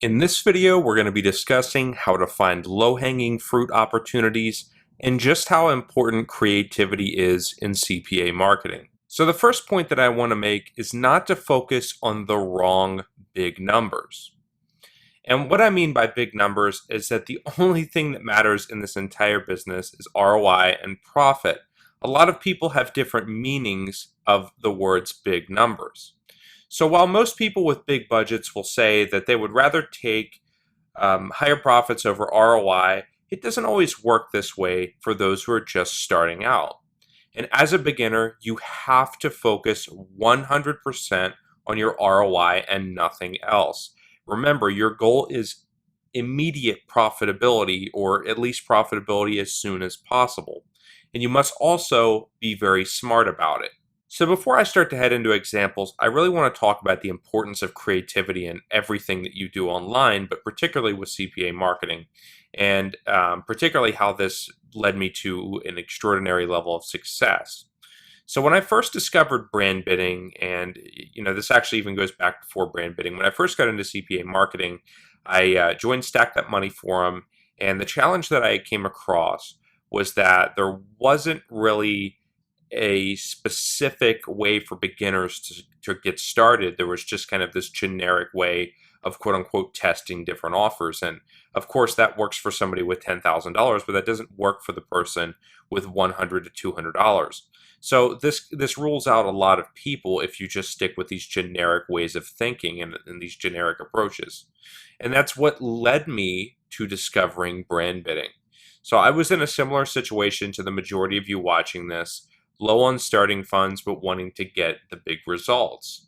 In this video, we're going to be discussing how to find low-hanging fruit opportunities and just how important creativity is in CPA marketing. So the first point that I want to make is not to focus on the wrong big numbers. And what I mean by big numbers is that the only thing that matters in this entire business is ROI and profit. A lot of people have different meanings of the words big numbers. So while most people with big budgets will say that they would rather take higher profits over ROI, it doesn't always work this way for those who are just starting out. And as a beginner, you have to focus 100% on your ROI and nothing else. Remember, your goal is immediate profitability, or at least profitability as soon as possible. And you must also be very smart about it. So before I start to head into examples, I really want to talk about the importance of creativity in everything that you do online, but particularly with CPA marketing, and particularly how this led me to an extraordinary level of success. So when I first discovered brand bidding, and this actually even goes back before brand bidding, when I first got into CPA marketing, I joined Stack That Money Forum, and the challenge that I came across was that there wasn't really a specific way for beginners to get started. There was just kind of this generic way of quote unquote testing different offers. And of course, that works for somebody with $10,000, but that doesn't work for the person with $100 to $200. So this rules out a lot of people if you just stick with these generic ways of thinking and these generic approaches. And that's what led me to discovering brand bidding. So I was in a similar situation to the majority of you watching this, low on starting funds, but wanting to get the big results.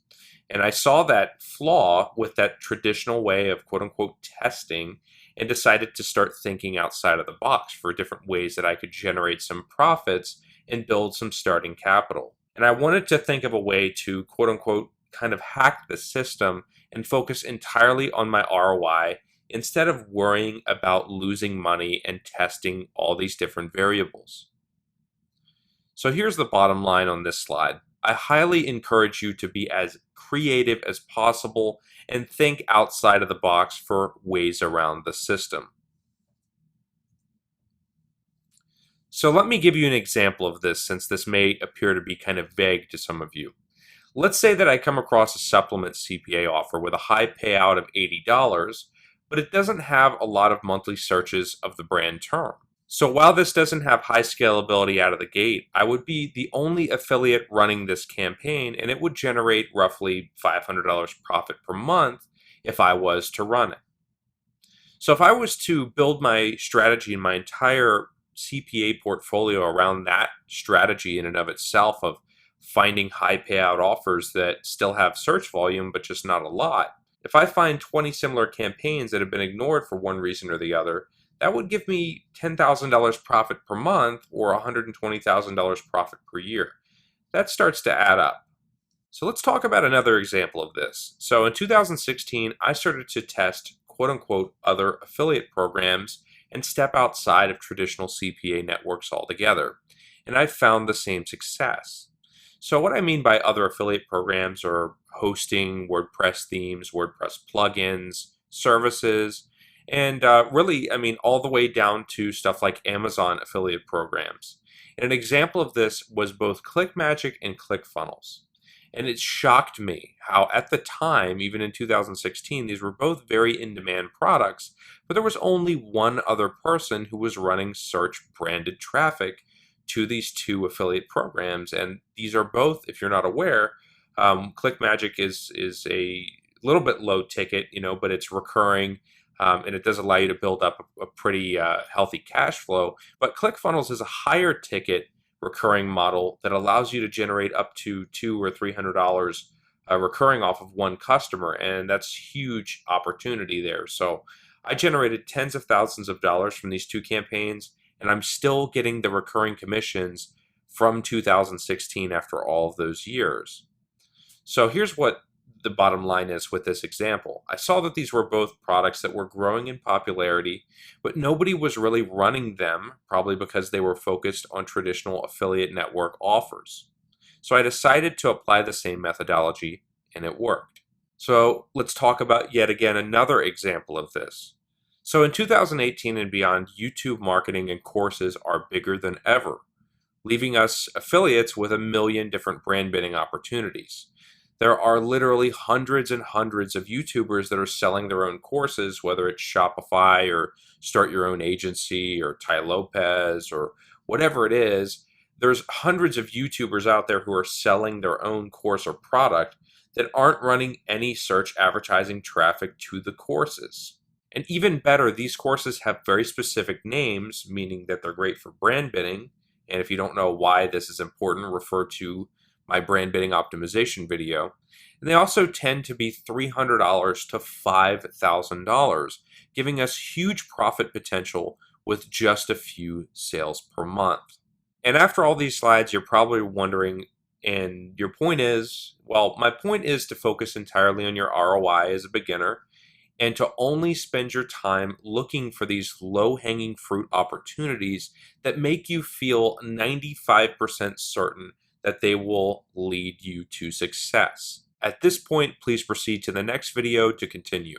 And I saw that flaw with that traditional way of quote unquote testing and decided to start thinking outside of the box for different ways that I could generate some profits and build some starting capital. And I wanted to think of a way to quote unquote kind of hack the system and focus entirely on my ROI instead of worrying about losing money and testing all these different variables. So here's the bottom line on this slide. I highly encourage you to be as creative as possible and think outside of the box for ways around the system. So let me give you an example of this, since this may appear to be kind of vague to some of you. Let's say that I come across a supplement CPA offer with a high payout of $80, but it doesn't have a lot of monthly searches of the brand term. So while this doesn't have high scalability out of the gate, I would be the only affiliate running this campaign, and it would generate roughly $500 profit per month if I was to run it. So if I was to build my strategy and my entire CPA portfolio around that strategy in and of itself, of finding high payout offers that still have search volume but just not a lot, if I find 20 similar campaigns that have been ignored for one reason or the other, that would give me $10,000 profit per month or $120,000 profit per year. That starts to add up. So let's talk about another example of this. So in 2016, I started to test quote unquote other affiliate programs and step outside of traditional CPA networks altogether. And I found the same success. So what I mean by other affiliate programs are hosting, WordPress themes, WordPress plugins, services, and really, I mean, all the way down to stuff like Amazon affiliate programs. And an example of this was both ClickMagick and ClickFunnels. And it shocked me how at the time, even in 2016, these were both very in-demand products, but there was only one other person who was running search branded traffic to these two affiliate programs. And these are both, if you're not aware, ClickMagick is a little bit low ticket, but it's recurring. And it does allow you to build up a pretty healthy cash flow. But ClickFunnels is a higher ticket recurring model that allows you to generate up to $200 or $300 recurring off of one customer, and that's huge opportunity there. So I generated tens of thousands of dollars from these two campaigns, and I'm still getting the recurring commissions from 2016 after all of those years. So here's what the bottom line is with this example. I saw that these were both products that were growing in popularity, but nobody was really running them, probably because they were focused on traditional affiliate network offers. So I decided to apply the same methodology, and it worked. So let's talk about yet again another example of this. So in 2018 and beyond, YouTube marketing and courses are bigger than ever, leaving us affiliates with a million different brand bidding opportunities. There are literally hundreds and hundreds of YouTubers that are selling their own courses, whether it's Shopify or Start Your Own Agency or Tai Lopez or whatever it is. There's hundreds of YouTubers out there who are selling their own course or product that aren't running any search advertising traffic to the courses. And even better, these courses have very specific names, meaning that they're great for brand bidding. And if you don't know why this is important, refer to my brand bidding optimization video. And they also tend to be $300 to $5,000, giving us huge profit potential with just a few sales per month. And after all these slides, you're probably wondering, and your point is, well, my point is to focus entirely on your ROI as a beginner and to only spend your time looking for these low hanging fruit opportunities that make you feel 95% certain that they will lead you to success. At this point, please proceed to the next video to continue.